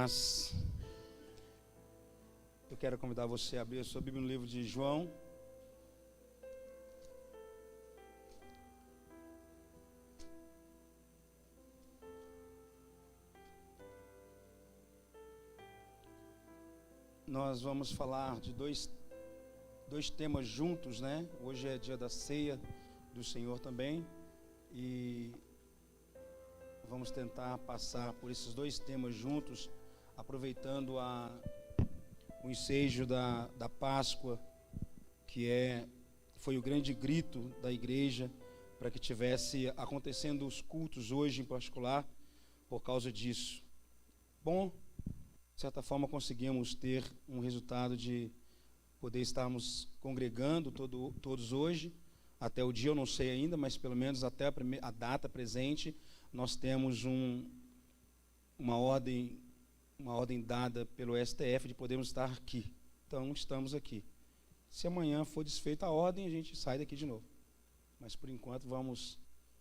Mas eu quero convidar você a abrir a sua Bíblia no livro de João. Nós vamos falar de dois temas juntos, né? Hoje é dia da ceia do Senhor também. E vamos tentar passar por esses dois temas juntos, aproveitando o ensejo da Páscoa, que foi o grande grito da igreja para que tivesse acontecendo os cultos hoje em particular, por causa disso. Bom, de certa forma conseguimos ter um resultado de poder estarmos congregando todos hoje, até o dia eu não sei ainda, mas pelo menos até a data presente, nós temos uma ordem dada pelo STF de podermos estar aqui. Então, estamos aqui. Se amanhã for desfeita a ordem, a gente sai daqui de novo. Mas, por enquanto, vamos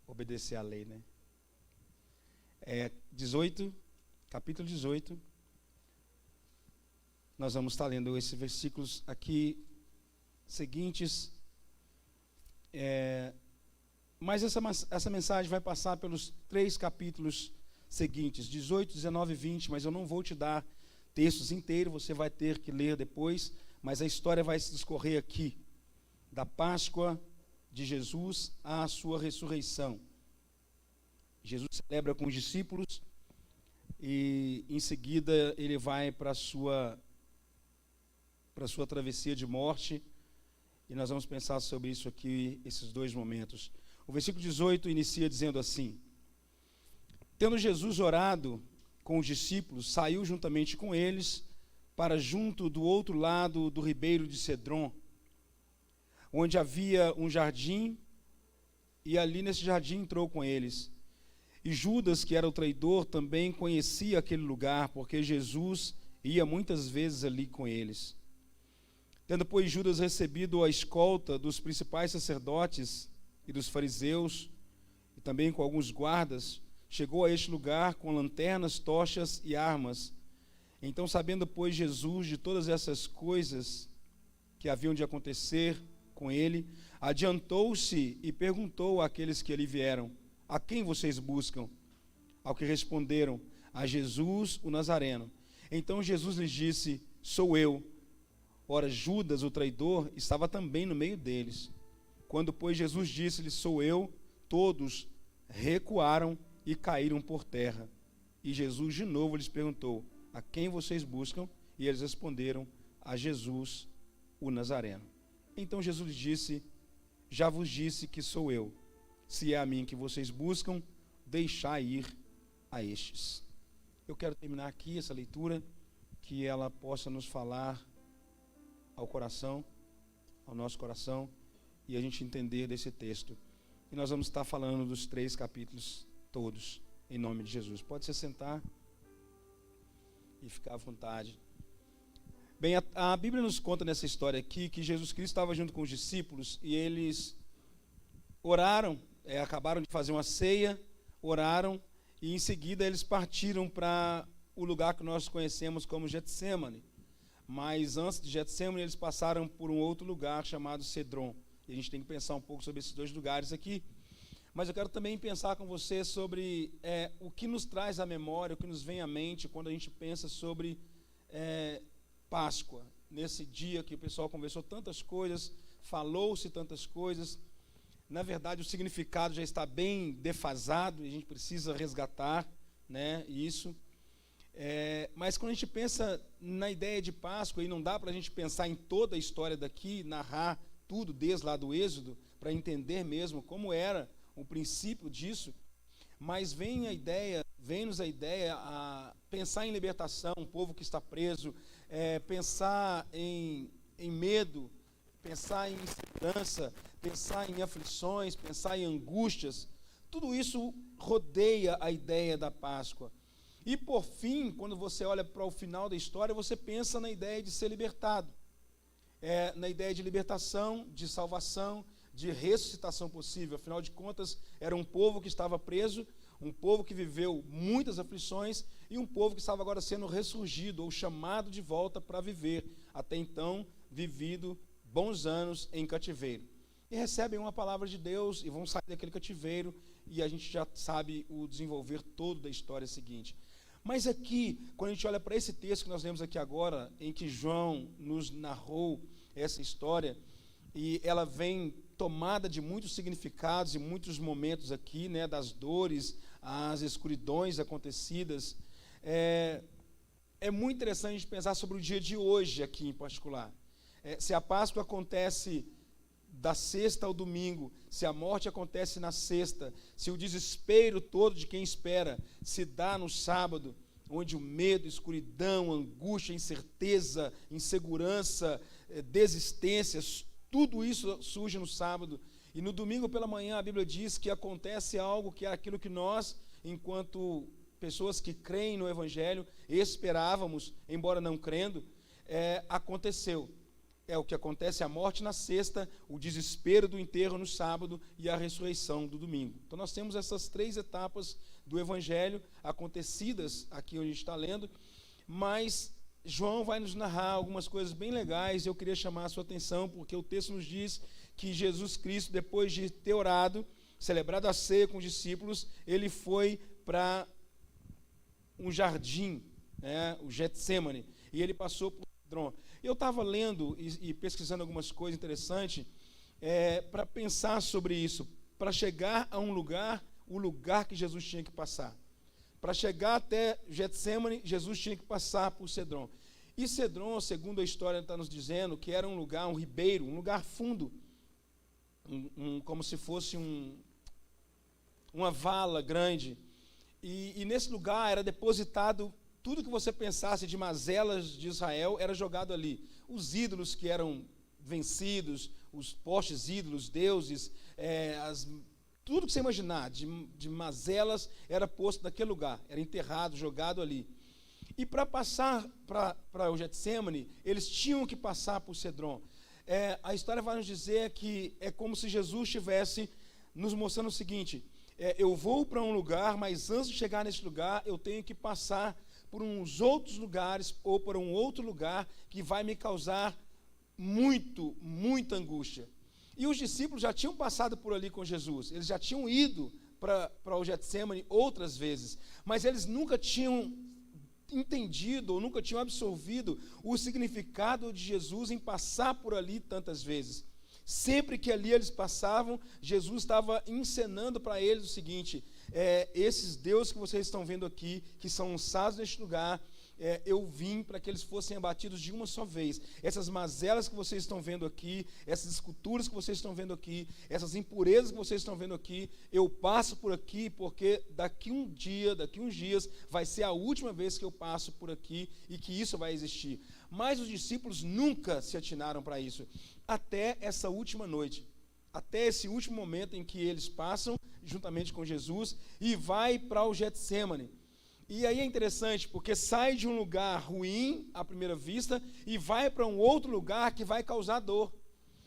obedecer à lei, né? Capítulo 18. Nós vamos estar lendo esses versículos aqui seguintes. Mas essa mensagem vai passar pelos 3 capítulos seguintes, 18, 19 e 20, mas eu não vou te dar textos inteiros, você vai ter que ler depois, mas a história vai se discorrer aqui, da Páscoa de Jesus à sua ressurreição. Jesus celebra com os discípulos e em seguida ele vai para a sua travessia de morte, e nós vamos pensar sobre isso aqui, esses dois momentos. O versículo 18 inicia dizendo assim: tendo Jesus orado com os discípulos, saiu juntamente com eles para junto do outro lado do ribeiro de Cedron, onde havia um jardim, e ali nesse jardim entrou com eles. E Judas, que era o traidor, também conhecia aquele lugar, porque Jesus ia muitas vezes ali com eles. Tendo, pois, Judas recebido a escolta dos principais sacerdotes e dos fariseus, e também com alguns guardas, chegou a este lugar com lanternas, tochas e armas. Então, sabendo, pois, Jesus de todas essas coisas que haviam de acontecer com ele, adiantou-se e perguntou àqueles que ali vieram: a quem vocês buscam? Ao que responderam: a Jesus o Nazareno. Então Jesus lhes disse: sou eu. Ora, Judas, o traidor, estava também no meio deles. Quando, pois, Jesus disse-lhe: sou eu, todos recuaram e caíram por terra. E Jesus de novo lhes perguntou: a quem vocês buscam? E eles responderam: a Jesus o Nazareno. Então Jesus lhes disse: já vos disse que sou eu. Se é a mim que vocês buscam, deixai ir a estes. Eu quero terminar aqui essa leitura, que ela possa nos falar ao coração, ao nosso coração, e a gente entender desse texto. E nós vamos estar falando dos 3 capítulos todos, em nome de Jesus. Pode se sentar e ficar à vontade. Bem, a Bíblia nos conta nessa história aqui que Jesus Cristo estava junto com os discípulos e eles oraram, acabaram de fazer uma ceia, oraram, e em seguida eles partiram para o lugar que nós conhecemos como Getsêmani. Mas antes de Getsêmani eles passaram por um outro lugar chamado Cedron. E a gente tem que pensar um pouco sobre esses 2 lugares aqui. Mas eu quero também pensar com você sobre o que nos traz à memória, o que nos vem à mente quando a gente pensa sobre Páscoa. Nesse dia que o pessoal conversou tantas coisas, falou-se tantas coisas. Na verdade, o significado já está bem defasado e a gente precisa resgatar, né, isso. Mas quando a gente pensa na ideia de Páscoa, e não dá para a gente pensar em toda a história daqui, narrar tudo desde lá do Êxodo, para entender mesmo como era o princípio disso, mas vem-nos a ideia a pensar em libertação, um povo que está preso, pensar em medo, pensar em insegurança, pensar em aflições, pensar em angústias. Tudo isso rodeia a ideia da Páscoa. E por fim, quando você olha para o final da história, você pensa na ideia de ser libertado, na ideia de libertação, de salvação, de ressuscitação possível. Afinal de contas, era um povo que estava preso, um povo que viveu muitas aflições e um povo que estava agora sendo ressurgido ou chamado de volta para viver, até então vivido bons anos em cativeiro. E recebem uma palavra de Deus e vão sair daquele cativeiro, e a gente já sabe o desenvolver todo da história seguinte. Mas aqui, quando a gente olha para esse texto que nós lemos aqui agora, em que João nos narrou essa história, e ela vem tomada de muitos significados e muitos momentos aqui, né, das dores, as escuridões acontecidas, é muito interessante a gente pensar sobre o dia de hoje aqui em particular. Se a Páscoa acontece da sexta ao domingo, se a morte acontece na sexta, se o desespero todo de quem espera se dá no sábado, onde o medo, escuridão, angústia, incerteza, insegurança, desistências, tudo isso surge no sábado. E no domingo pela manhã a Bíblia diz que acontece algo que é aquilo que nós, enquanto pessoas que creem no Evangelho, esperávamos, embora não crendo, aconteceu. É o que acontece, a morte na sexta, o desespero do enterro no sábado e a ressurreição do domingo. Então nós temos essas três etapas do Evangelho acontecidas aqui onde a gente está lendo, mas João vai nos narrar algumas coisas bem legais e eu queria chamar a sua atenção, porque o texto nos diz que Jesus Cristo, depois de ter orado, celebrado a ceia com os discípulos, ele foi para um jardim, o Getsêmani, e ele passou por Cedron. Eu estava lendo e pesquisando algumas coisas interessantes para pensar sobre isso, para chegar a um lugar, o lugar que Jesus tinha que passar. Para chegar até Getsêmani, Jesus tinha que passar por Cedron. E Cedron, segundo a história está nos dizendo, que era um lugar, um ribeiro, um lugar fundo, como se fosse uma vala grande. E nesse lugar era depositado tudo que você pensasse de mazelas de Israel, era jogado ali. Os ídolos que eram vencidos, os postes ídolos, deuses, tudo que você imaginar de mazelas era posto naquele lugar, era enterrado, jogado ali. E para passar para o Getsêmani, eles tinham que passar por Cedron. A história vai nos dizer que é como se Jesus estivesse nos mostrando o seguinte: eu vou para um lugar, mas antes de chegar nesse lugar, eu tenho que passar por uns outros lugares ou por um outro lugar que vai me causar muita angústia. E os discípulos já tinham passado por ali com Jesus, eles já tinham ido para o Getsêmani outras vezes, mas eles nunca tinham entendido ou nunca tinham absorvido o significado de Jesus em passar por ali tantas vezes. Sempre que ali eles passavam, Jesus estava encenando para eles o seguinte: esses deuses que vocês estão vendo aqui, que são lançados neste lugar, eu vim para que eles fossem abatidos de uma só vez. Essas mazelas que vocês estão vendo aqui, essas esculturas que vocês estão vendo aqui, essas impurezas que vocês estão vendo aqui, eu passo por aqui porque daqui uns dias, vai ser a última vez que eu passo por aqui e que isso vai existir. Mas os discípulos nunca se atinaram para isso, até essa última noite, até esse último momento em que eles passam juntamente com Jesus e vai para o Getsêmani. E aí é interessante, porque sai de um lugar ruim, à primeira vista, e vai para um outro lugar que vai causar dor.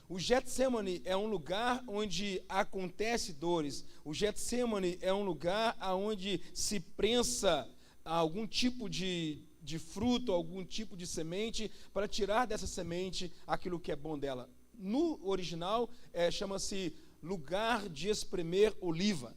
O Getsêmani é um lugar onde acontece dores. O Getsêmani é um lugar onde se prensa algum tipo de fruto, algum tipo de semente, para tirar dessa semente aquilo que é bom dela. No original, chama-se lugar de espremer oliva.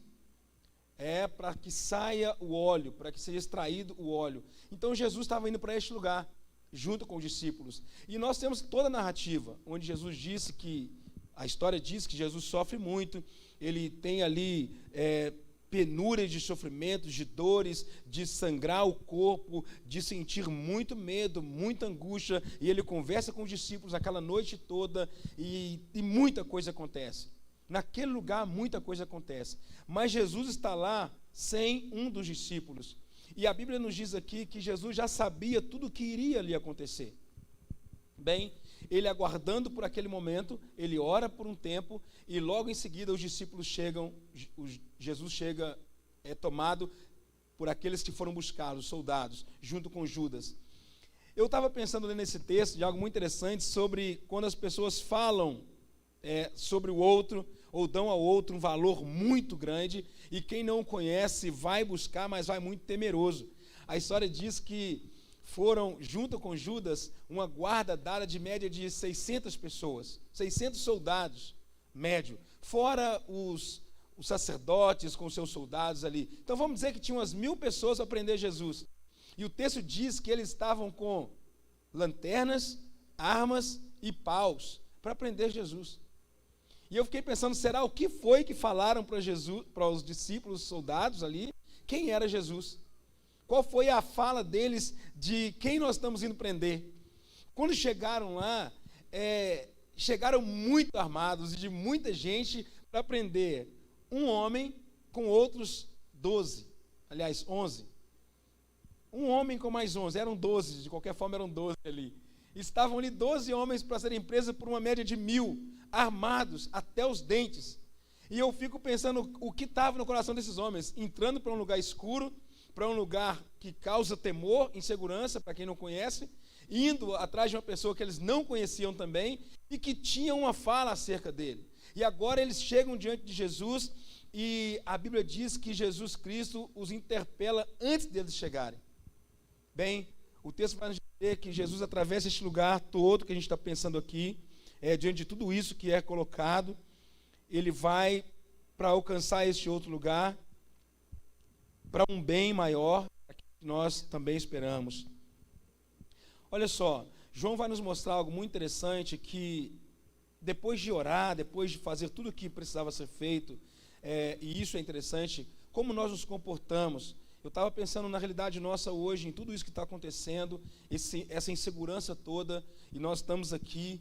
Para que saia o óleo, para que seja extraído o óleo. Então Jesus estava indo para este lugar, junto com os discípulos. E nós temos toda a narrativa, onde Jesus disse que, a história diz que Jesus sofre muito, ele tem ali penúrias de sofrimentos, de dores, de sangrar o corpo, de sentir muito medo, muita angústia, e ele conversa com os discípulos aquela noite toda, e muita coisa acontece. Naquele lugar muita coisa acontece, mas Jesus está lá sem um dos discípulos, e a Bíblia nos diz aqui que Jesus já sabia tudo o que iria ali acontecer. Bem, ele aguardando por aquele momento, ele ora por um tempo, e logo em seguida os discípulos chegam, Jesus chega, é tomado por aqueles que foram buscá-lo, os soldados, junto com Judas. Eu estava pensando nesse texto de algo muito interessante sobre quando as pessoas falam sobre o outro, ou dão ao outro um valor muito grande, e quem não conhece vai buscar, mas vai muito temeroso. A história diz que foram, junto com Judas, uma guarda dada de média de 600 pessoas, 600 soldados, médio, fora os sacerdotes com seus soldados ali. Então vamos dizer que tinha umas 1000 pessoas para prender Jesus. E o texto diz que eles estavam com lanternas, armas e paus para prender Jesus. E eu fiquei pensando, será o que foi que falaram para Jesus, para os discípulos, soldados ali, quem era Jesus? Qual foi a fala deles de quem nós estamos indo prender? Quando chegaram lá, chegaram muito armados e de muita gente para prender um homem com outros 11. Um homem com mais 11, eram 12, de qualquer forma eram 12 ali. Estavam ali 12 homens para serem presos por uma média de 1000, armados até os dentes. E eu fico pensando o que estava no coração desses homens, entrando para um lugar escuro, para um lugar que causa temor, insegurança, para quem não conhece, indo atrás de uma pessoa que eles não conheciam também, e que tinha uma fala acerca dele. E agora eles chegam diante de Jesus, e a Bíblia diz que Jesus Cristo os interpela antes deles chegarem. Bem, o texto vai nos dizer que Jesus atravessa este lugar todo que a gente está pensando aqui, diante de tudo isso que é colocado, ele vai para alcançar este outro lugar, para um bem maior, que nós também esperamos. Olha só, João vai nos mostrar algo muito interessante, que depois de orar, depois de fazer tudo o que precisava ser feito, e isso é interessante, como nós nos comportamos. Eu estava pensando na realidade nossa hoje, em tudo isso que está acontecendo, essa insegurança toda, e nós estamos aqui,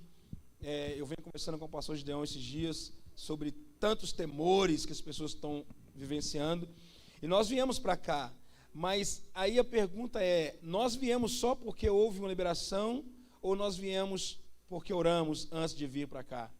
eu venho conversando com o pastor Gideão esses dias, sobre tantos temores que as pessoas estão vivenciando, e nós viemos para cá, mas aí a pergunta nós viemos só porque houve uma liberação, ou nós viemos porque oramos antes de vir para cá?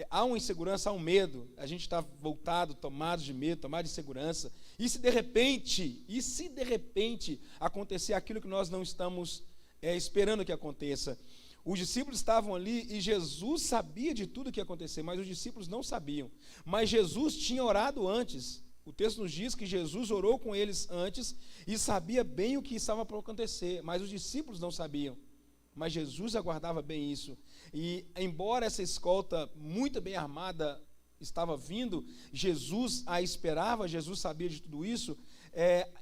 Há uma insegurança, há um medo, a gente está voltado, tomado de medo, tomado de insegurança, e se de repente acontecer aquilo que nós não estamos esperando que aconteça? Os discípulos estavam ali e Jesus sabia de tudo que ia acontecer, mas os discípulos não sabiam. Mas Jesus tinha orado antes. O texto nos diz que Jesus orou com eles antes e sabia bem o que estava para acontecer, mas os discípulos não sabiam. Mas Jesus aguardava bem isso. E embora essa escolta muito bem armada estava vindo, Jesus a esperava, Jesus sabia de tudo isso,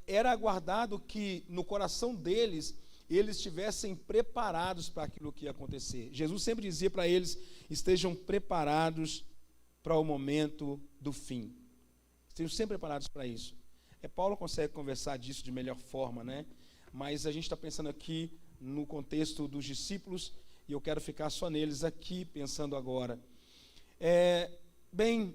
era aguardado que no coração deles, eles estivessem preparados para aquilo que ia acontecer. Jesus sempre dizia para eles, estejam preparados para o momento do fim. Estejam sempre preparados para isso. Paulo consegue conversar disso de melhor forma, né? Mas a gente está pensando aqui no contexto dos discípulos, e eu quero ficar só neles aqui, pensando agora. Bem,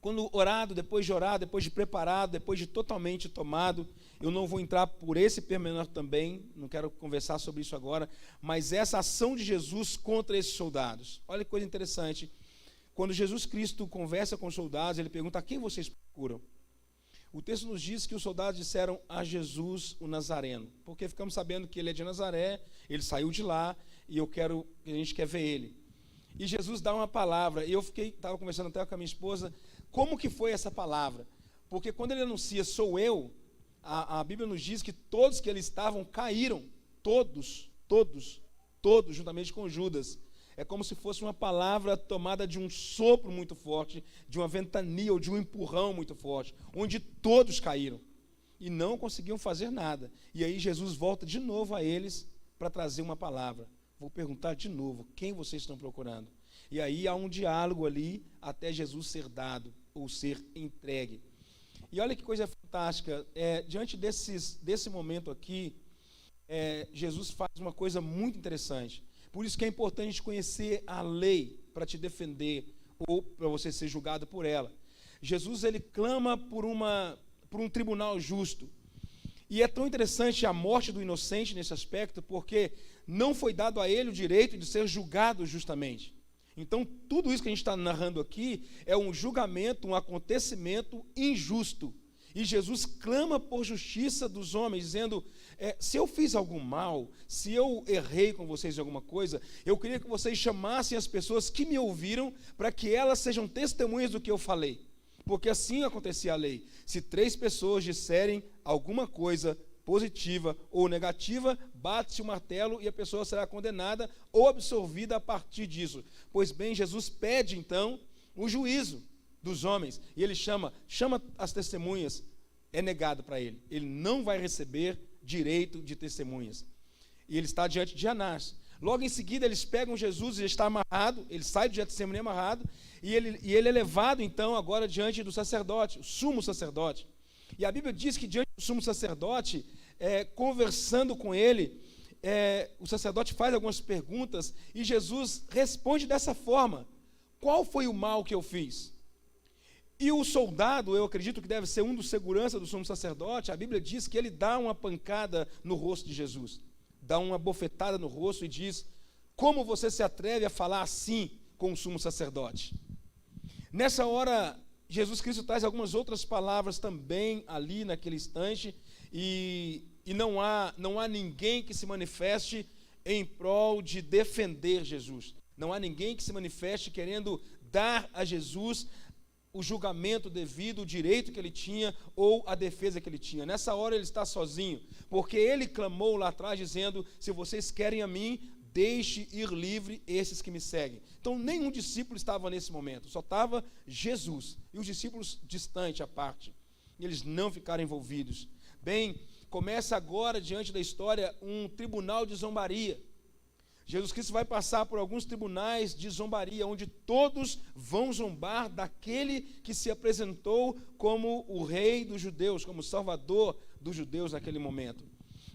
quando orado, depois de preparado, depois de totalmente tomado, eu não vou entrar por esse pormenor também, não quero conversar sobre isso agora, mas essa ação de Jesus contra esses soldados. Olha que coisa interessante. Quando Jesus Cristo conversa com os soldados, ele pergunta, a quem vocês procuram? O texto nos diz que os soldados disseram a Jesus o Nazareno, porque ficamos sabendo que ele é de Nazaré, ele saiu de lá, e a gente quer ver ele. E Jesus dá uma palavra, e eu estava conversando até com a minha esposa, como que foi essa palavra? Porque quando ele anuncia, sou eu, a Bíblia nos diz que todos que ali estavam caíram, todos, juntamente com Judas. É como se fosse uma palavra tomada de um sopro muito forte, de uma ventania ou de um empurrão muito forte, onde todos caíram e não conseguiam fazer nada. E aí Jesus volta de novo a eles para trazer uma palavra. Vou perguntar de novo, quem vocês estão procurando? E aí há um diálogo ali até Jesus ser dado ou ser entregue. E olha que coisa fantástica, diante desse momento aqui, Jesus faz uma coisa muito interessante. Por isso que é importante a gente conhecer a lei para te defender ou para você ser julgado por ela. Jesus, ele clama por um tribunal justo. E é tão interessante a morte do inocente nesse aspecto, porque não foi dado a ele o direito de ser julgado justamente. Então, tudo isso que a gente está narrando aqui é um julgamento, um acontecimento injusto. E Jesus clama por justiça dos homens, dizendo, se eu fiz algum mal, se eu errei com vocês em alguma coisa, eu queria que vocês chamassem as pessoas que me ouviram, para que elas sejam testemunhas do que eu falei. Porque assim acontecia a lei. Se 3 pessoas disserem alguma coisa positiva ou negativa, bate-se o martelo e a pessoa será condenada ou absolvida a partir disso. Pois bem, Jesus pede então o juízo dos homens, e ele chama as testemunhas, é negado para ele. Ele não vai receber direito de testemunhas. E ele está diante de Anás. Logo em seguida, eles pegam Jesus, ele está amarrado, ele sai do Getsemane amarrado, e ele é levado então agora diante do sacerdote, o sumo sacerdote. E a Bíblia diz que diante do sumo sacerdote, conversando com ele, o sacerdote faz algumas perguntas, e Jesus responde dessa forma: qual foi o mal que eu fiz? E o soldado, eu acredito que deve ser um dos seguranças do sumo sacerdote, a Bíblia diz que ele dá uma pancada no rosto de Jesus, dá uma bofetada no rosto e diz: como você se atreve a falar assim com o sumo sacerdote? Nessa hora, Jesus Cristo traz algumas outras palavras também ali naquele instante, e não há ninguém que se manifeste em prol de defender Jesus, não há ninguém que se manifeste querendo dar a Jesus o julgamento devido, o direito que ele tinha ou a defesa que ele tinha. Nessa hora ele está sozinho, porque ele clamou lá atrás dizendo: se vocês querem a mim, deixe ir livre esses que me seguem. Então nenhum discípulo estava nesse momento, só estava Jesus e os discípulos distante à parte, e eles não ficaram envolvidos. Bem, começa agora diante da história um tribunal de zombaria. Jesus Cristo vai passar por alguns tribunais de zombaria, onde todos vão zombar daquele que se apresentou como o rei dos judeus, como o salvador dos judeus naquele momento.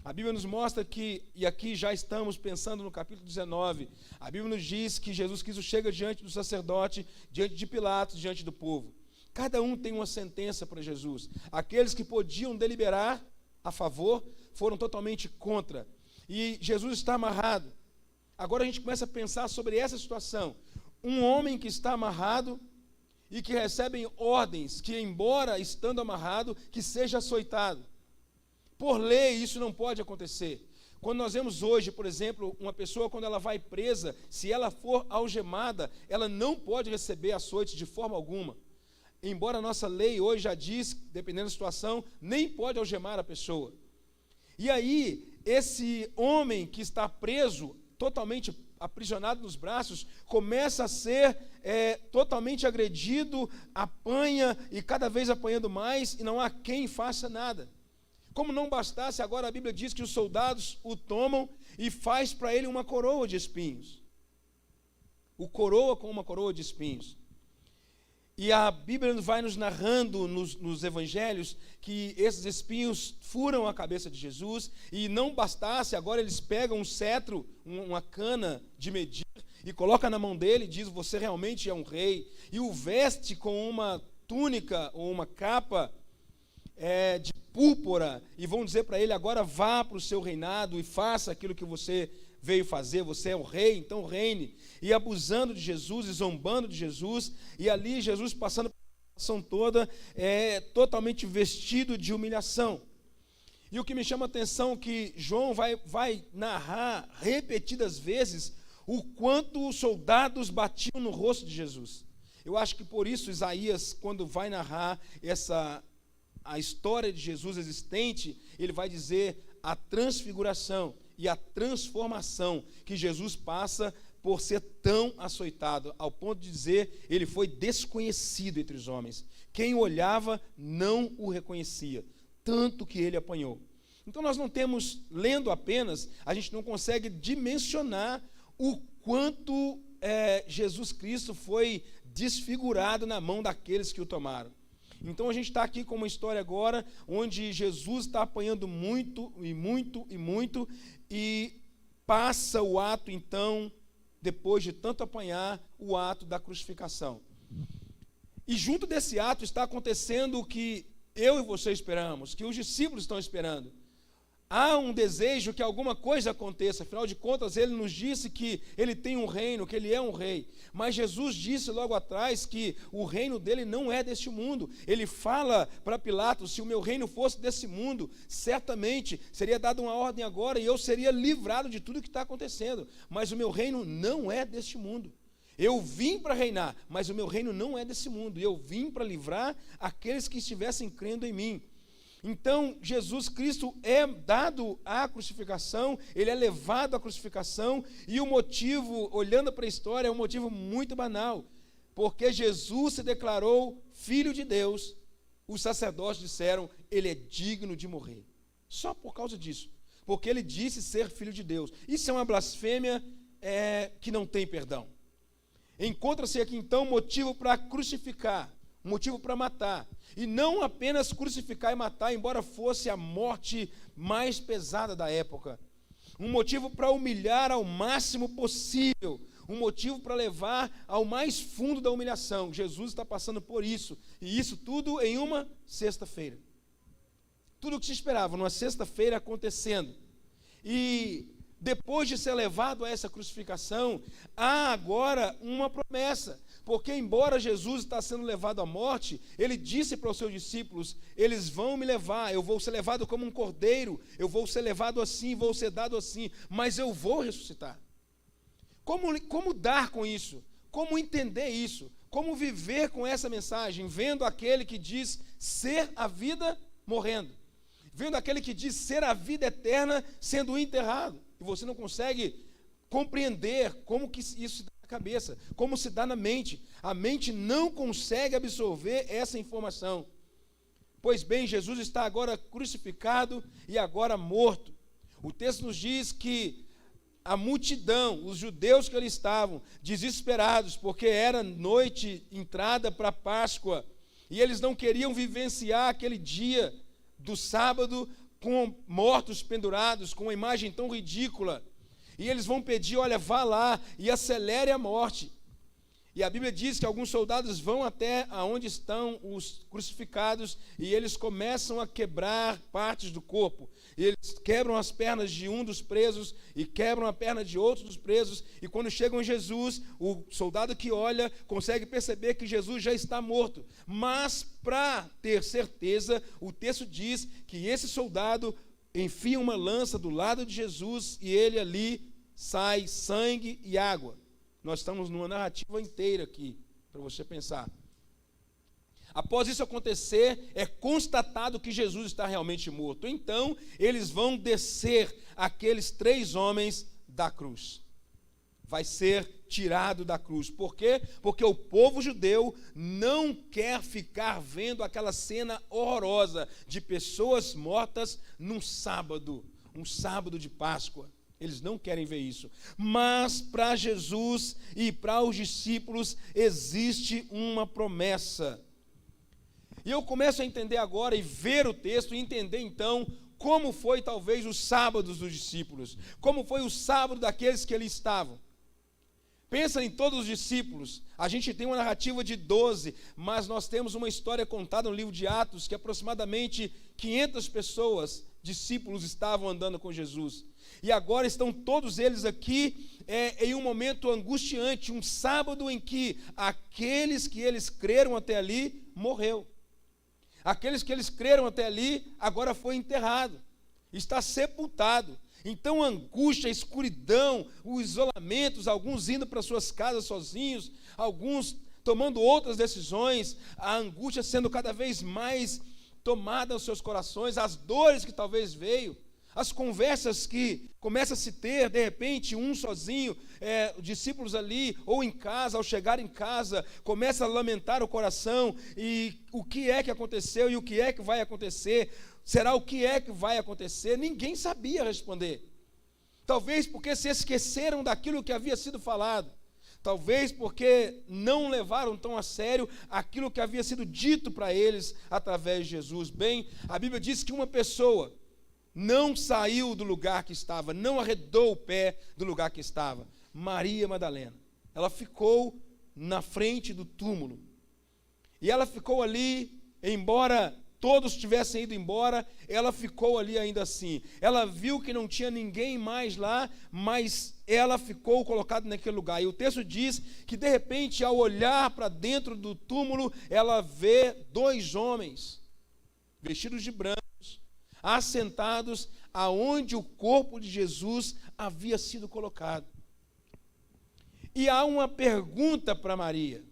A Bíblia nos mostra que, e aqui já estamos pensando no capítulo 19, a Bíblia nos diz que Jesus Cristo chega diante do sacerdote, diante de Pilatos, diante do povo. Cada um tem uma sentença para Jesus. Aqueles que podiam deliberar a favor foram totalmente contra. E Jesus está amarrado. Agora a gente começa a pensar sobre essa situação. Um homem que está amarrado e que recebe ordens que, embora estando amarrado, que seja açoitado. Por lei, isso não pode acontecer. Quando nós vemos hoje, por exemplo, uma pessoa, quando ela vai presa, se ela for algemada, ela não pode receber açoite de forma alguma. Embora a nossa lei hoje já diz, dependendo da situação, nem pode algemar a pessoa. E aí, esse homem que está preso, totalmente aprisionado nos braços, começa a ser totalmente agredido, apanha e cada vez apanhando mais, e não há quem faça nada. Como não bastasse, agora a Bíblia diz que os soldados o tomam e faz para ele uma coroa de espinhos. O coroa com uma coroa de espinhos. E a Bíblia vai nos narrando nos evangelhos que esses espinhos furam a cabeça de Jesus, e não bastasse, agora eles pegam um cetro, uma cana de medir, e colocam na mão dele e diz: você realmente é um rei, e o veste com uma túnica ou uma capa de púrpura, e vão dizer para ele: agora vá para o seu reinado e faça aquilo que você veio fazer, você é o rei, então reine. E abusando de Jesus e zombando de Jesus, e ali Jesus passando pela situação toda, totalmente vestido de humilhação. E o que me chama a atenção é que João vai narrar repetidas vezes o quanto os soldados batiam no rosto de Jesus. Eu acho que por isso Isaías, quando vai narrar a história de Jesus existente, ele vai dizer a transfiguração e a transformação que Jesus passa por ser tão açoitado, ao ponto de dizer, ele foi desconhecido entre os homens. Quem o olhava não o reconhecia, tanto que ele apanhou. Então nós não temos, lendo apenas, a gente não consegue dimensionar o quanto Jesus Cristo foi desfigurado na mão daqueles que o tomaram. Então a gente está aqui com uma história agora, onde Jesus está apanhando muito, e muito, e muito, e passa o ato, então, depois de tanto apanhar, o ato da crucificação. E junto desse ato está acontecendo o que eu e você esperamos, que os discípulos estão esperando. há um desejo que alguma coisa aconteça. Afinal de contas, ele nos disse que ele tem um reino, que ele é um rei. Mas Jesus disse logo atrás que o reino dele não é deste mundo. Ele fala para Pilatos: se o meu reino fosse desse mundo, certamente seria dada uma ordem agora e eu seria livrado de tudo que está acontecendo. Mas o meu reino não é deste mundo. Eu vim para reinar, mas o meu reino não é desse mundo. Eu vim para livrar aqueles que estivessem crendo em mim. Então, Jesus Cristo é dado à crucificação, ele é levado à crucificação, e o motivo, olhando para a história, é um motivo muito banal, porque Jesus se declarou filho de Deus. Os sacerdotes disseram: ele é digno de morrer, só por causa disso, porque ele disse ser filho de Deus. Isso é uma blasfêmia que não tem perdão. Encontra-se aqui então motivo para crucificar, motivo para matar, e não apenas crucificar e matar, embora fosse a morte mais pesada da época, um motivo para humilhar ao máximo possível, um motivo para levar ao mais fundo da humilhação. Jesus está passando por isso, e isso tudo em uma sexta-feira. Tudo o que se esperava numa sexta-feira acontecendo, e depois de ser levado a essa crucificação, há agora uma promessa, porque embora Jesus está sendo levado à morte, ele disse para os seus discípulos: eles vão me levar, eu vou ser levado como um cordeiro, eu vou ser levado assim, vou ser dado assim, mas eu vou ressuscitar. Como dar com isso? Como entender isso? Como viver com essa mensagem, vendo aquele que diz ser a vida morrendo, vendo aquele que diz ser a vida eterna sendo enterrado, e você não consegue compreender como que isso se dá na cabeça, como se dá na mente. A mente não consegue absorver essa informação. Pois bem, Jesus está agora crucificado e agora morto. O texto nos diz que a multidão, os judeus que ali estavam, desesperados, porque era noite, entrada para a Páscoa, e eles não queriam vivenciar aquele dia do sábado com mortos pendurados, com uma imagem tão ridícula. E eles vão pedir: olha, vá lá e acelere a morte. E a Bíblia diz que alguns soldados vão até onde estão os crucificados, e eles começam a quebrar partes do corpo. E eles quebram as pernas de um dos presos e quebram a perna de outro dos presos, e quando chegam a Jesus, o soldado que olha consegue perceber que Jesus já está morto. Mas, para ter certeza, o texto diz que esse soldado enfia uma lança do lado de Jesus, e ele ali sai sangue e água. Nós estamos numa narrativa inteira aqui, para você pensar. Após isso acontecer, é constatado que Jesus está realmente morto. Então, eles vão descer aqueles 3 homens da cruz. Vai ser tirado da cruz. Por quê? Porque o povo judeu não quer ficar vendo aquela cena horrorosa de pessoas mortas num sábado, um sábado de Páscoa. Eles não querem ver isso. Mas para Jesus e para os discípulos existe uma promessa. E eu começo a entender agora e ver o texto e entender então como foi talvez os sábados dos discípulos, como foi o sábado daqueles que ali estavam. Pensa em todos os discípulos. A gente tem uma narrativa de 12, mas nós temos uma história contada no livro de Atos que aproximadamente 500 pessoas, discípulos, estavam andando com Jesus. E agora estão todos eles aqui em um momento angustiante, um sábado em que aqueles que eles creram até ali morreu. Aqueles que eles creram até ali agora foi enterrado, está sepultado. Então a angústia, a escuridão, os isolamentos, alguns indo para suas casas sozinhos, alguns tomando outras decisões, a angústia sendo cada vez mais tomada aos seus corações, as dores que talvez veio, as conversas que começa a se ter, de repente, um sozinho, discípulos ali, ou em casa, ao chegar em casa, começa a lamentar o coração, e o que é que aconteceu, e o que é que vai acontecer, será o que é que vai acontecer? Ninguém sabia responder, talvez porque se esqueceram daquilo que havia sido falado, talvez porque não levaram tão a sério aquilo que havia sido dito para eles através de Jesus. Bem, a Bíblia diz que uma pessoa não saiu do lugar que estava, não arredou o pé do lugar que estava. Maria Madalena. Ela ficou na frente do túmulo. E ela ficou ali, embora todos tivessem ido embora, ela ficou ali ainda assim. Ela viu que não tinha ninguém mais lá, mas ela ficou colocada naquele lugar. E o texto diz que, de repente, ao olhar para dentro do túmulo, ela vê 2 homens, vestidos de branco, assentados aonde o corpo de Jesus havia sido colocado. E há uma pergunta para Maria.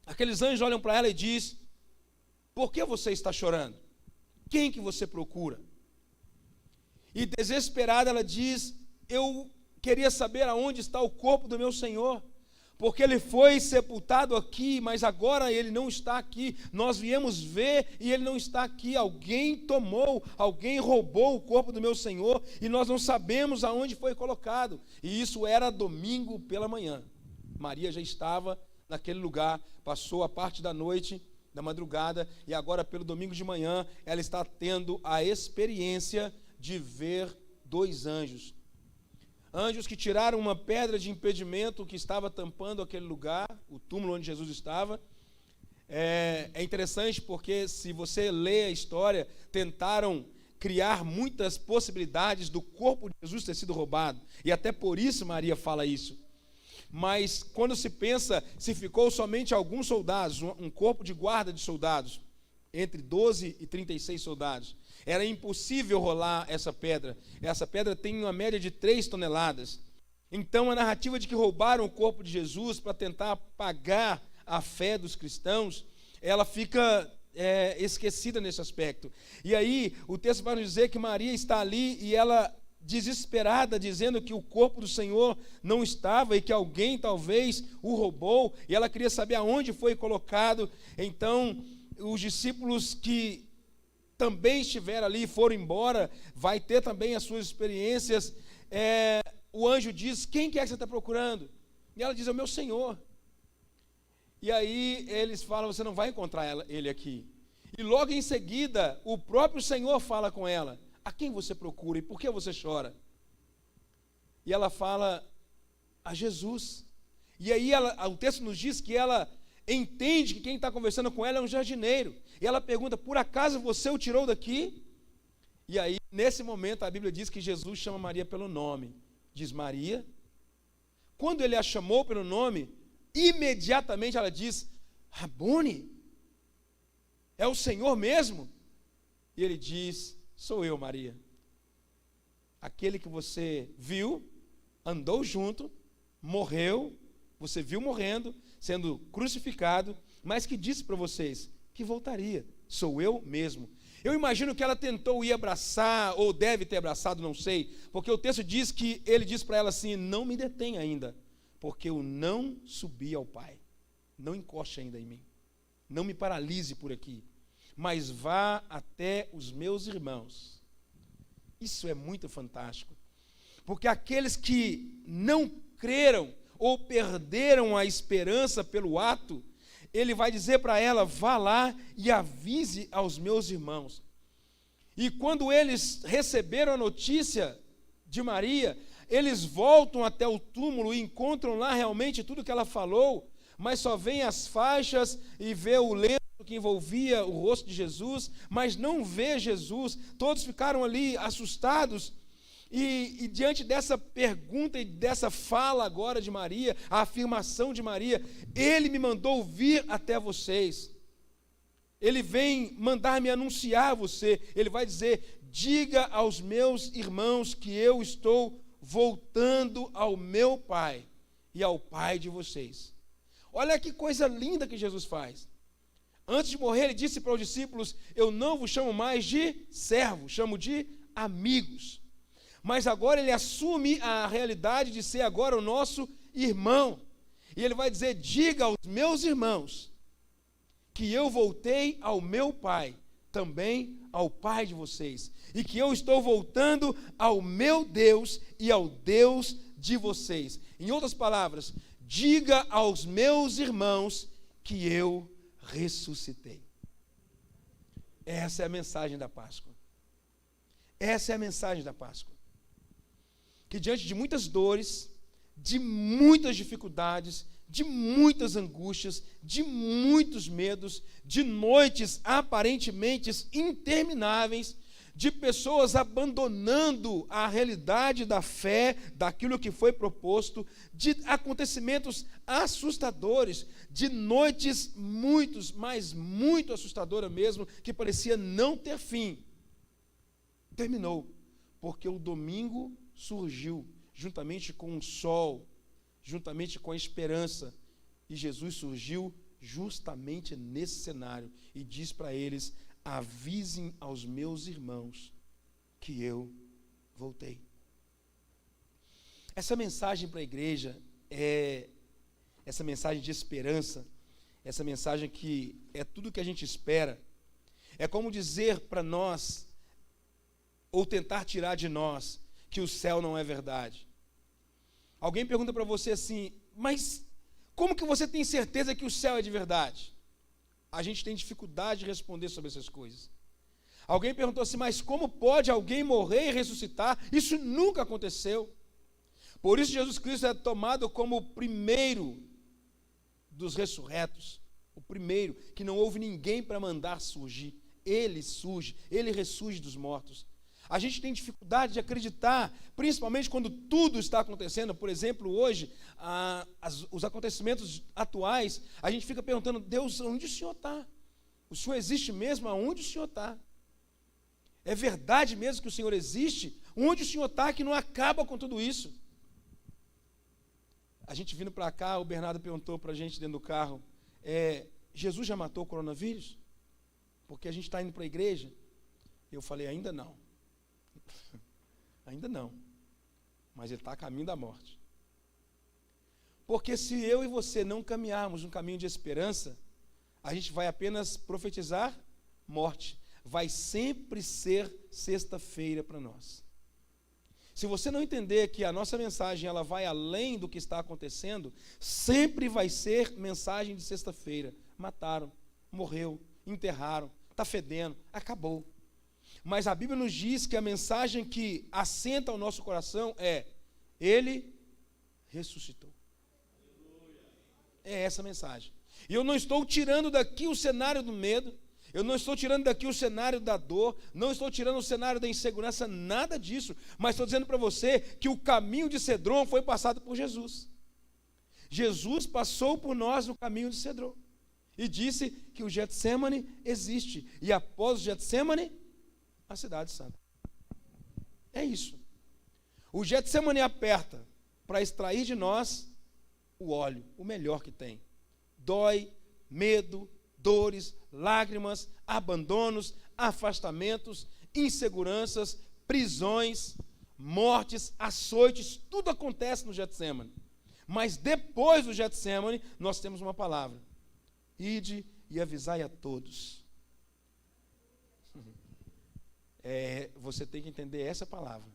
Aqueles anjos olham para ela e dizem: por que você está chorando? Quem que você procura? E desesperada ela diz: eu queria saber aonde está o corpo do meu Senhor, porque ele foi sepultado aqui, mas agora ele não está aqui. Nós viemos ver e ele não está aqui. Alguém tomou, alguém roubou o corpo do meu Senhor e nós não sabemos aonde foi colocado. E isso era domingo pela manhã. Maria já estava naquele lugar, passou a parte da noite, da madrugada, e agora pelo domingo de manhã ela está tendo a experiência de ver 2 anjos. Anjos que tiraram uma pedra de impedimento que estava tampando aquele lugar, o túmulo onde Jesus estava. É interessante porque, se você lê a história, tentaram criar muitas possibilidades do corpo de Jesus ter sido roubado, e até por isso Maria fala isso. Mas quando se pensa, se ficou somente alguns soldados, um corpo de guarda de soldados, entre 12 e 36 soldados, era impossível rolar essa pedra. Essa pedra tem uma média de 3 toneladas. Então a narrativa de que roubaram o corpo de Jesus para tentar apagar a fé dos cristãos, ela fica esquecida nesse aspecto. E aí o texto vai nos dizer que Maria está ali e ela, desesperada, dizendo que o corpo do Senhor não estava e que alguém talvez o roubou, e ela queria saber aonde foi colocado. Então os discípulos que também estiveram ali, foram embora, vai ter também as suas experiências. O anjo diz: quem que é que você está procurando? E ela diz: é o meu Senhor. E aí eles falam: você não vai encontrar ele aqui. E logo em seguida, o próprio Senhor fala com ela: a quem você procura e por que você chora? E ela fala: a Jesus. E aí o texto nos diz que ela entende que quem está conversando com ela é um jardineiro. E ela pergunta: por acaso você o tirou daqui? E aí, nesse momento, a Bíblia diz que Jesus chama Maria pelo nome. Diz: Maria. Quando ele a chamou pelo nome, imediatamente ela diz: Rabone, é o Senhor mesmo? E ele diz: sou eu, Maria. Aquele que você viu, andou junto, morreu, você viu morrendo, sendo crucificado, mas que disse para vocês que voltaria. Sou eu mesmo. Eu imagino que ela tentou ir abraçar, ou deve ter abraçado, não sei, porque o texto diz que ele diz para ela assim: não me detém ainda, porque eu não subi ao Pai. Não encoste ainda em mim. Não me paralise por aqui, mas vá até os meus irmãos. Isso é muito fantástico, porque aqueles que não creram ou perderam a esperança pelo ato, ele vai dizer para ela: vá lá e avise aos meus irmãos. E quando eles receberam a notícia de Maria, eles voltam até o túmulo e encontram lá realmente tudo que ela falou, mas só veem as faixas e vê o lenço que envolvia o rosto de Jesus, mas não vê Jesus. Todos ficaram ali assustados. E diante dessa pergunta e dessa fala agora de Maria, a afirmação de Maria: ele me mandou vir até vocês, ele vem mandar me anunciar a você. Ele vai dizer: diga aos meus irmãos que eu estou voltando ao meu Pai e ao Pai de vocês. Olha que coisa linda que Jesus faz. Antes de morrer, ele disse para os discípulos: eu não vos chamo mais de servos, chamo de amigos. Mas agora ele assume a realidade de ser agora o nosso irmão. E ele vai dizer: diga aos meus irmãos que eu voltei ao meu Pai, também ao Pai de vocês, e que eu estou voltando ao meu Deus e ao Deus de vocês. Em outras palavras, diga aos meus irmãos que eu ressuscitei. Essa é a mensagem da Páscoa. Essa é a mensagem da Páscoa. Que diante de muitas dores, de muitas dificuldades, de muitas angústias, de muitos medos, de noites aparentemente intermináveis, de pessoas abandonando a realidade da fé, daquilo que foi proposto, de acontecimentos assustadores, de noites mas muito assustadoras mesmo, que parecia não ter fim. Terminou, porque o domingo surgiu, juntamente com o sol, juntamente com a esperança, e Jesus surgiu justamente nesse cenário, e diz para eles: avisem aos meus irmãos que eu voltei. Essa mensagem para a igreja essa mensagem de esperança, essa mensagem que é tudo que a gente espera, é como dizer para nós, ou tentar tirar de nós, que o céu não é verdade. Alguém pergunta para você assim: mas como que você tem certeza que o céu é de verdade? A gente tem dificuldade de responder sobre essas coisas. Alguém perguntou assim: mas como pode alguém morrer e ressuscitar? Isso nunca aconteceu. Por isso Jesus Cristo é tomado como o primeiro dos ressurretos, o primeiro, que não houve ninguém para mandar surgir. Ele surge, ele ressurge dos mortos. A gente tem dificuldade de acreditar, principalmente quando tudo está acontecendo. Por exemplo, hoje, os acontecimentos atuais, a gente fica perguntando: Deus, onde o Senhor está? O Senhor existe mesmo? Aonde o Senhor está? É verdade mesmo que o Senhor existe? Onde o Senhor está que não acaba com tudo isso? A gente vindo para cá, o Bernardo perguntou para a gente dentro do carro: Jesus já matou o coronavírus? Porque a gente está indo para a igreja. Eu falei: ainda não. Ainda não. Mas ele está a caminho da morte. Porque se eu e você não caminharmos um caminho de esperança, a gente vai apenas profetizar morte. Vai sempre ser sexta-feira para nós. Se você não entender que a nossa mensagem ela vai além do que está acontecendo, sempre vai ser mensagem de sexta-feira. Mataram, morreu, enterraram, está fedendo, acabou. Mas a Bíblia nos diz que a mensagem que assenta ao nosso coração é: Ele ressuscitou. É essa a mensagem. E eu não estou tirando daqui o cenário do medo, eu não estou tirando daqui o cenário da dor, não estou tirando o cenário da insegurança, nada disso, mas estou dizendo para você que o caminho de Cedron foi passado por Jesus. Jesus passou por nós no caminho de Cedron e disse que o Getsêmani existe, e após o Getsêmani, a cidade santa. É isso. O Getsêmani aperta para extrair de nós o óleo, o melhor que tem. Dói, medo, dores, lágrimas, abandonos, afastamentos, inseguranças, prisões, mortes, açoites, tudo acontece no Getsêmani. Mas depois do Getsêmani, nós temos uma palavra: ide e avisai a todos. Você tem que entender essa palavra.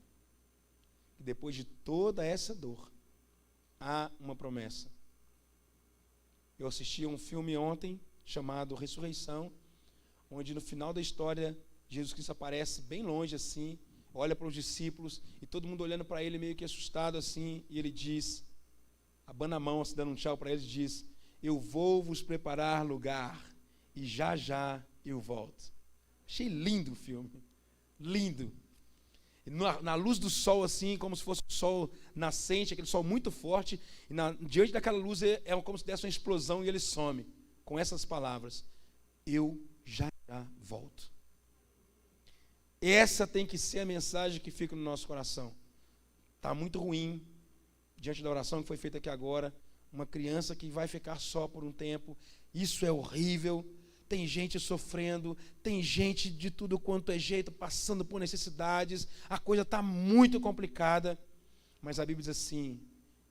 Depois de toda essa dor, há uma promessa. Eu assisti a um filme ontem, chamado Ressurreição, onde no final da história, Jesus Cristo aparece bem longe assim, olha para os discípulos, e todo mundo olhando para ele meio que assustado assim, e ele diz, abana a mão, se dando um tchau para eles, diz: eu vou vos preparar lugar, e já já eu volto. Achei lindo o filme, lindo. Na luz do sol assim, como se fosse o sol nascente, aquele sol muito forte, e diante daquela luz é como se desse uma explosão e ele some, com essas palavras: eu já já volto. Essa tem que ser a mensagem que fica no nosso coração. Está muito ruim, diante da oração que foi feita aqui agora, uma criança que vai ficar só por um tempo, isso é horrível. Tem gente sofrendo, tem gente de tudo quanto é jeito, passando por necessidades, a coisa está muito complicada, mas a Bíblia diz assim: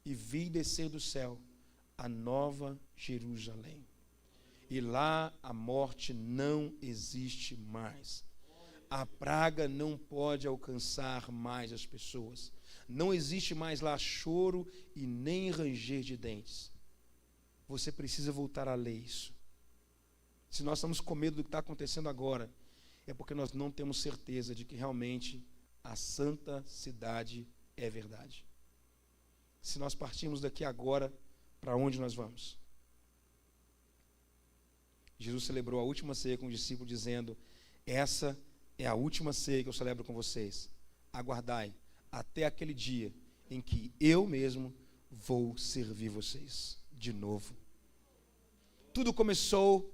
e vi descer do céu a nova Jerusalém, e lá a morte não existe mais, a praga não pode alcançar mais as pessoas, não existe mais lá choro e nem ranger de dentes. Você precisa voltar a ler isso. Se nós estamos com medo do que está acontecendo agora, é porque nós não temos certeza de que realmente a santa cidade é verdade. Se nós partirmos daqui agora Para onde nós vamos? Jesus celebrou a última ceia com os discípulos, dizendo: essa é a última ceia que eu celebro com vocês. Aguardai até aquele dia em que eu mesmo vou servir vocês de novo. Tudo começou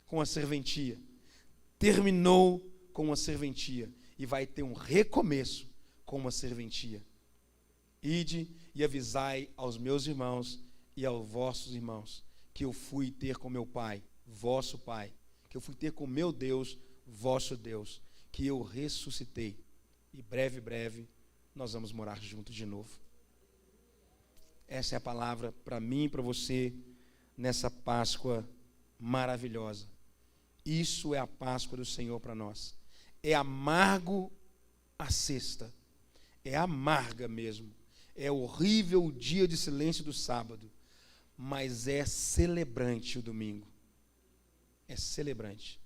com a serventia, terminou com uma serventia, e vai ter um recomeço com uma serventia. Ide e avisai aos meus irmãos e aos vossos irmãos que eu fui ter com meu Pai, vosso Pai, que eu fui ter com meu Deus, vosso Deus, que eu ressuscitei, e breve nós vamos morar juntos de novo. Essa é a palavra para mim e para você nessa Páscoa maravilhosa. Isso é a Páscoa do Senhor para nós. É amargo a sexta, é amarga mesmo, é horrível o dia de silêncio do sábado, mas é celebrante o domingo. É celebrante.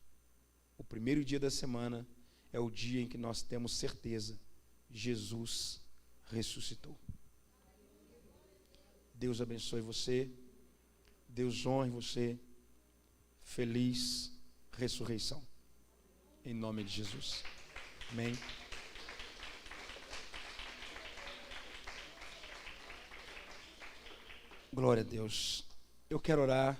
O primeiro dia da semana é o dia em que nós temos certeza: Jesus ressuscitou. Deus abençoe você, Deus honre você. Feliz ressurreição, em nome de Jesus. Amém. Glória a Deus. Eu quero orar.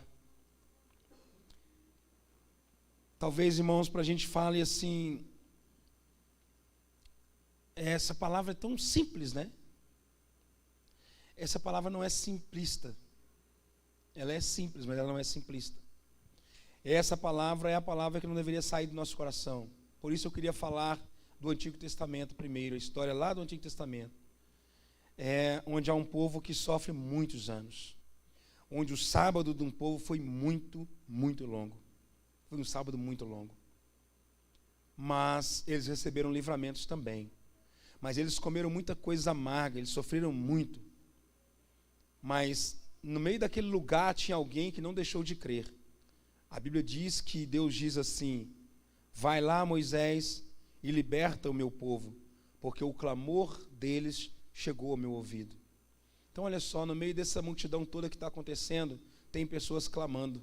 Talvez, irmãos, para a gente fale assim, essa palavra é tão simples, né? Essa palavra não é simplista. Ela é simples, mas ela não é simplista. Essa palavra é a palavra que não deveria sair do nosso coração. Por isso eu queria falar do Antigo Testamento primeiro, a história lá do Antigo Testamento. Onde há um povo que sofre muitos anos. Onde o sábado de um povo foi muito longo. Foi um sábado muito longo. Mas eles receberam livramentos também. Mas eles comeram muita coisa amarga, eles sofreram muito. Mas no meio daquele lugar tinha alguém que não deixou de crer. A Bíblia diz que Deus diz assim: vai lá, Moisés, e liberta o meu povo, porque o clamor deles chegou ao meu ouvido. Então olha só, no meio dessa multidão toda que está acontecendo, tem pessoas clamando.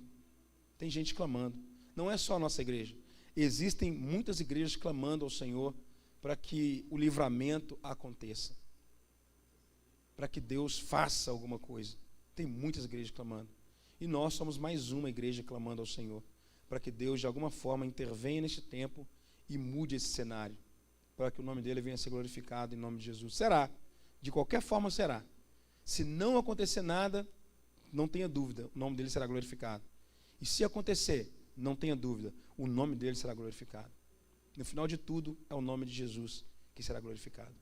Tem gente clamando. Não é só a nossa igreja. Existem muitas igrejas clamando ao Senhor para que o livramento aconteça. Para que Deus faça alguma coisa. Tem muitas igrejas clamando. E nós somos mais uma igreja clamando ao Senhor, para que Deus de alguma forma intervenha neste tempo e mude esse cenário, para que o nome dele venha a ser glorificado em nome de Jesus. Será, de qualquer forma será. Se não acontecer nada, não tenha dúvida, o nome dele será glorificado. E se acontecer, não tenha dúvida, o nome dele será glorificado. No final de tudo, é o nome de Jesus que será glorificado.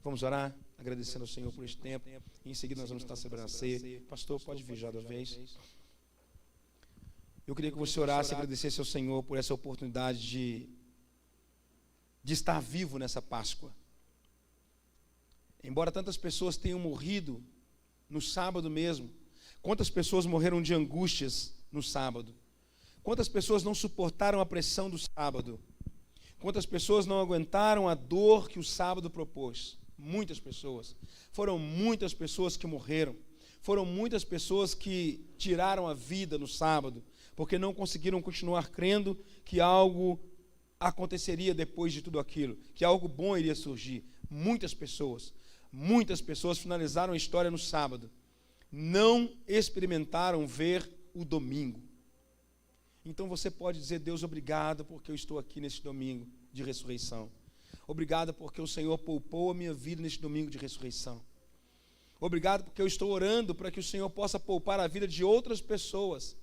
Vamos orar, agradecendo ao Senhor por este tempo. E em seguida nós vamos estar celebrando a ceia. Pastor, pode vir já da vez. Eu queria que você orasse e agradecesse ao Senhor por essa oportunidade de estar vivo nessa Páscoa. Embora tantas pessoas tenham morrido no sábado mesmo, quantas pessoas morreram de angústias no sábado? Quantas pessoas não suportaram a pressão do sábado? Quantas pessoas não aguentaram a dor que o sábado propôs? Muitas pessoas. Foram muitas pessoas que morreram. Foram muitas pessoas que tiraram a vida no sábado, porque não conseguiram continuar crendo que algo aconteceria depois de tudo aquilo, que algo bom iria surgir. Muitas pessoas finalizaram a história no sábado. Não experimentaram ver o domingo. Então você pode dizer: Deus, obrigado porque eu estou aqui neste domingo de ressurreição. Obrigado porque o Senhor poupou a minha vida neste domingo de ressurreição. Obrigado porque eu estou orando para que o Senhor possa poupar a vida de outras pessoas,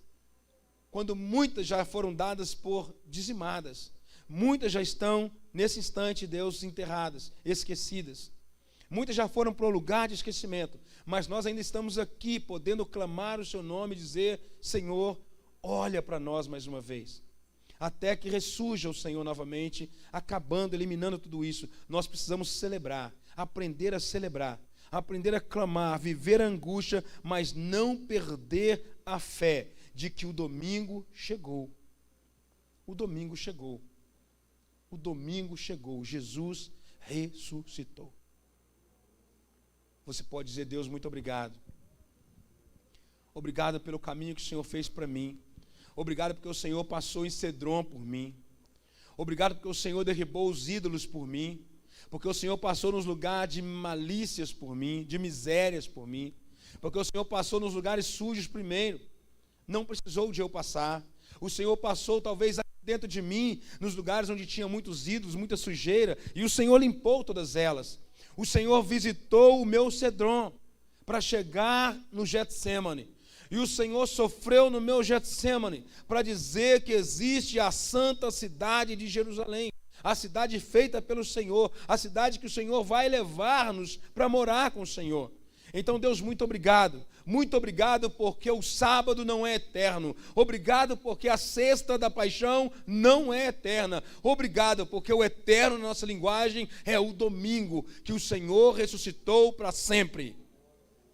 quando muitas já foram dadas por dizimadas. Muitas já estão, nesse instante, Deus, enterradas, esquecidas. Muitas já foram para o lugar de esquecimento, mas nós ainda estamos aqui, podendo clamar o seu nome e dizer: Senhor, olha para nós mais uma vez. Até que ressurja o Senhor novamente, acabando, eliminando tudo isso. Nós precisamos celebrar, aprender a clamar, viver a angústia, mas não perder a fé de que o domingo chegou. O domingo chegou. O domingo chegou. Jesus ressuscitou. Você pode dizer: Deus, muito obrigado. Obrigado pelo caminho que o Senhor fez para mim. Obrigado porque o Senhor passou em Cedron por mim. Obrigado porque o Senhor derribou os ídolos por mim. Porque o Senhor passou nos lugares de malícias por mim, de misérias por mim. Porque o Senhor passou nos lugares sujos primeiro. Não precisou de eu passar. O Senhor passou talvez dentro de mim, nos lugares onde tinha muitos ídolos, muita sujeira, e o Senhor limpou todas elas. O Senhor visitou o meu Cedron para chegar no Getsêmani. E o Senhor sofreu no meu Getsêmani para dizer que existe a santa cidade de Jerusalém, a cidade feita pelo Senhor, a cidade que o Senhor vai levar-nos para morar com o Senhor. Então, Deus, muito obrigado porque o sábado não é eterno, obrigado porque a sexta da paixão não é eterna, obrigado porque o eterno na nossa linguagem é o domingo, que o Senhor ressuscitou para sempre.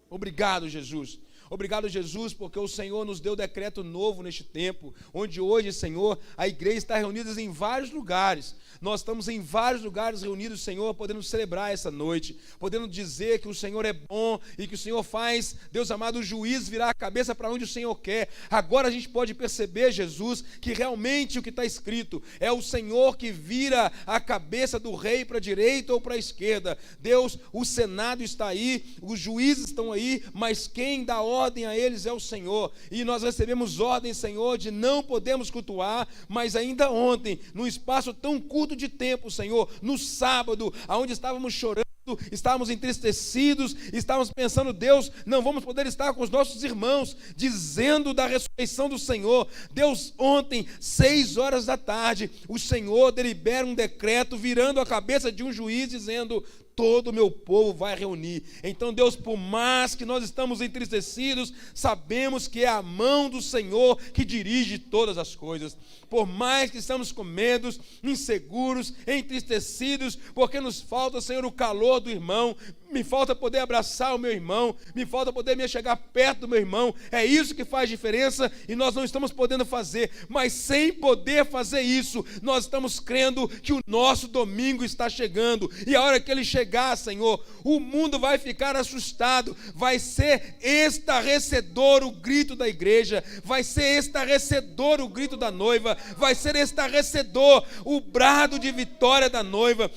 Obrigado, Jesus. Obrigado, Jesus, porque o Senhor nos deu decreto novo neste tempo, onde hoje, Senhor, a igreja está reunida em vários lugares. Nós estamos em vários lugares reunidos, Senhor, podendo celebrar essa noite, podendo dizer que o Senhor é bom e que o Senhor faz, Deus amado, o juiz virar a cabeça para onde o Senhor quer. Agora a gente pode perceber, Jesus, que realmente o que está escrito é o Senhor que vira a cabeça do rei para a direita ou para a esquerda. Deus, o Senado está aí, os juízes estão aí, mas quem dá ordem a eles é o Senhor. E nós recebemos ordem, Senhor, de não podermos cultuar, mas ainda ontem, num espaço tão curto de tempo, Senhor, no sábado, aonde estávamos chorando, estávamos entristecidos, estávamos pensando, Deus, não vamos poder estar com os nossos irmãos, dizendo da ressurreição do Senhor. Deus, ontem, 6 horas da tarde, o Senhor delibera um decreto, virando a cabeça de um juiz, dizendo, todo o meu povo vai reunir. Então, Deus, por mais que nós estamos entristecidos, sabemos que é a mão do Senhor que dirige todas as coisas. Por mais que estamos com medos, inseguros, entristecidos, porque nos falta, Senhor, o calor do irmão, me falta poder abraçar o meu irmão, me falta poder me chegar perto do meu irmão, é isso que faz diferença e nós não estamos podendo fazer, mas sem poder fazer isso, nós estamos crendo que o nosso domingo está chegando, e a hora que ele chegar, Senhor, o mundo vai ficar assustado, vai ser estarrecedor o grito da igreja, vai ser estarrecedor o grito da noiva, vai ser estarrecedor o brado de vitória da noiva.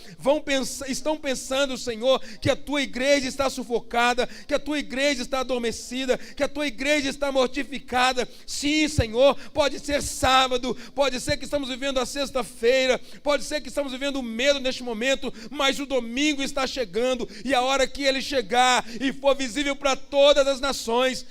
Estão pensando, Senhor, que a tua igreja está sufocada, que a tua igreja está adormecida, que a tua igreja está mortificada. Sim, Senhor, pode ser sábado, pode ser que estamos vivendo a sexta-feira, pode ser que estamos vivendo o medo neste momento, mas o domingo está chegando, e a hora que ele chegar e for visível para todas as nações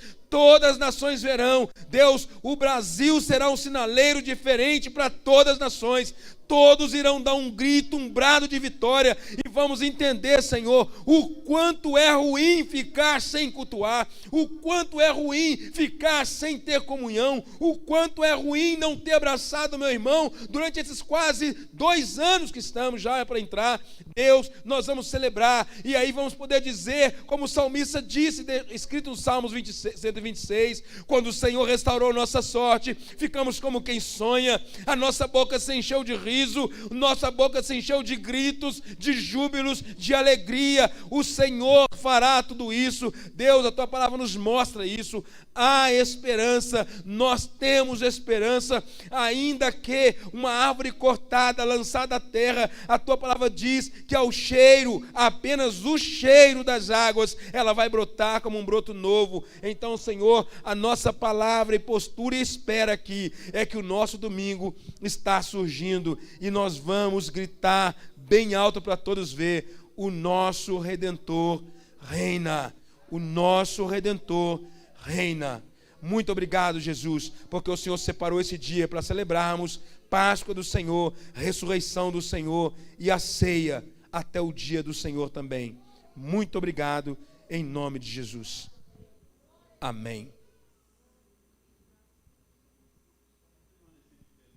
verão, Deus, o Brasil será um sinaleiro diferente para todas as nações. Todos irão dar um grito, um brado de vitória, e vamos entender, Senhor, o quanto é ruim ficar sem cultuar, o quanto é ruim ficar sem ter comunhão, o quanto é ruim não ter abraçado meu irmão durante esses quase 2 anos que estamos já para entrar. Deus, nós vamos celebrar, e aí vamos poder dizer, como o salmista disse, escrito no Salmos 126, quando o Senhor restaurou nossa sorte, ficamos como quem sonha, a nossa boca se encheu de riso, nossa boca se encheu de gritos, de júbilos, de alegria. O Senhor fará tudo isso. Deus, a tua palavra nos mostra isso. Há esperança, nós temos esperança, ainda que uma árvore cortada, lançada à terra, a tua palavra diz que ao cheiro, apenas o cheiro das águas, ela vai brotar como um broto novo. Então, Senhor, a nossa palavra e postura e espera aqui é que o nosso domingo está surgindo, e nós vamos gritar bem alto para todos ver: o nosso Redentor reina, o nosso Redentor reina. Muito obrigado, Jesus, porque o Senhor separou esse dia para celebrarmos Páscoa do Senhor, ressurreição do Senhor e a ceia até o dia do Senhor também. Muito obrigado, em nome de Jesus. Amém.